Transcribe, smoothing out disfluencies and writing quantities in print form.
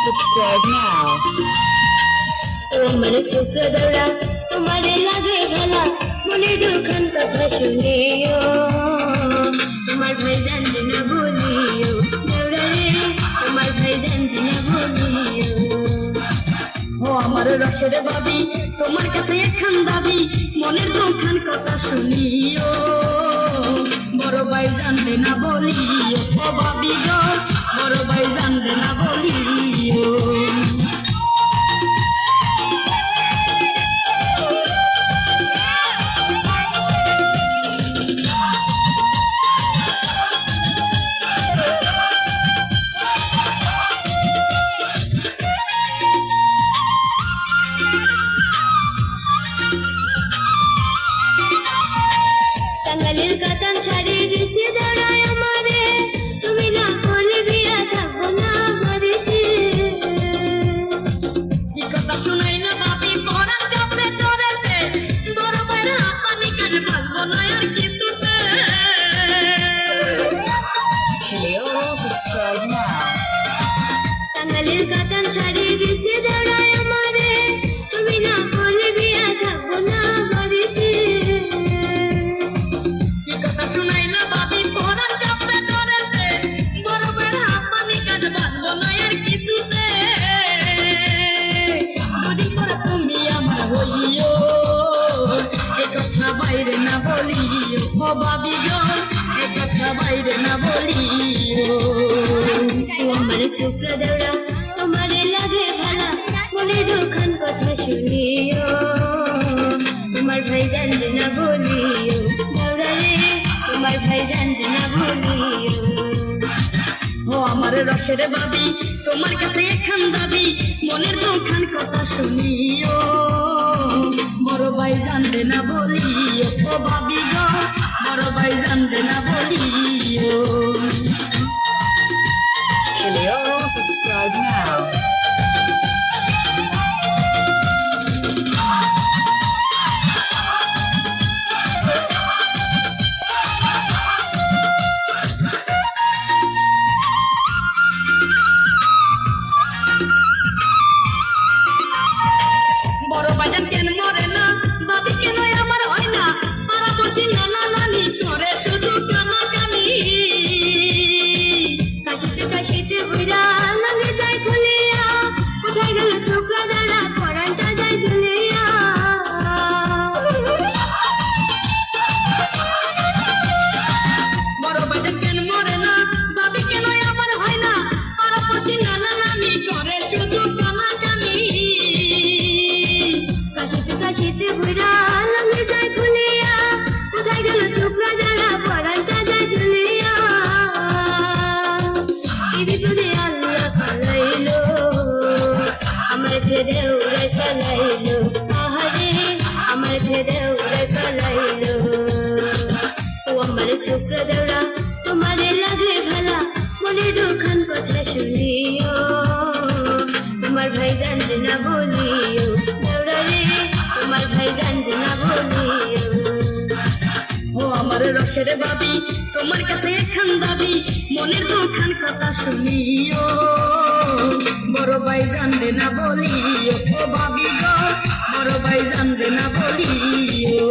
subscribe now. তোমার চোখে দৌড়া তোমারে লাগে ভালা মনে দুখান কথা শুনিও তোমার ভাই জানতে না বলিও দৌড়া রে তোমার ভাই জানতে না বলিও ও আমার রসের বাবি তোমার কাছে একখান দাবি মনের দুখান কথা শুনিও বড় ভাই জানতে না বলিও ও বাবি গো বড় ভাই জানতে না বলিও টাঙ্গালের কাতান শাড়ি দিছি দাঁড়ায় আমারে তুমি না করলে বিয়া থাকবো না বাড়িতে কি কথা শুনাইলো বাবি পরান কাপড়ে তোরেতে বড় ভাইরা আমি কেন বাঁচবো না আর কিছুতে Subscribe now. টাঙ্গালের কাতান শাড়ি দিছি দাঁড়ায় আমারে তুমি না করলে বিয়া থাকবো না বাড়িতে কি কথা শুনাইলো বাবি পরান কাপড়ে তোরেতে বড় ভাইরা আমি কেন বাঁচবো না আর কিছুতে দুদিন পরে তুমি আমার হইও এ কথা বাইরে না বলিও ও বাবি গো এ কথা বাইরে না বলিও তোমার চোখে দৌড়া তোমারে লাগে ভালা বলে দুখান কথা শুনিও তোমার ভাই জানতে না বলিও দৌড়া রে তোমার ভাই জানতে না বলিও ও আমার রসের বাবি তোমার কাছে একখান দাবি মনের দুখান কথা শুনিও বড় ভাই জানতে না বলিও ও বাবি গো বড় ভাই জানতে না বলিও Subscribe now. বড় বাজান কেন মরে না বাবি কেন আমার হয় না পাড়া বসি নানা নানি করে শুধু কানাকানি কাশিতে কাশিতে বুড়া লাগে যায় খুলিয়া কোথায় গেল ছোকরা দাঁড়া পরানটা যায় ঝুলিয়া বড় বাজান কেন মরে না বাবি কেন আমার হয় না পাড়া বসি নানা নানি করে শুধু কানাকানি কাশিতে কাশিতে বুড়া লাগে যায় খুলিয়া কোথায় গেল ছোকরা দাঁড়া পরানটা যায় ঝুলিয়া বিপদে আল্লাহ পালাইলো আমার ফেরে উড়াই পালাইলো আহারে আমার ফেরে উড়াই পালাইলো ও আমার ছোকরা দৌড়া তোমারে লাগে ভালা মনে দুখান কথা শুনিও তোমার ভাই জানতে না বলিও দৌড়া রে তোমার ভাই জানতে না বলিও ও আমার রসের বাবি তোমার কাছে একখান দাবি মনের দুখান কথা শুনিও বড় ভাই জানবে না বলিও ও বাবি গো বড় ভাই জানবে না বলিও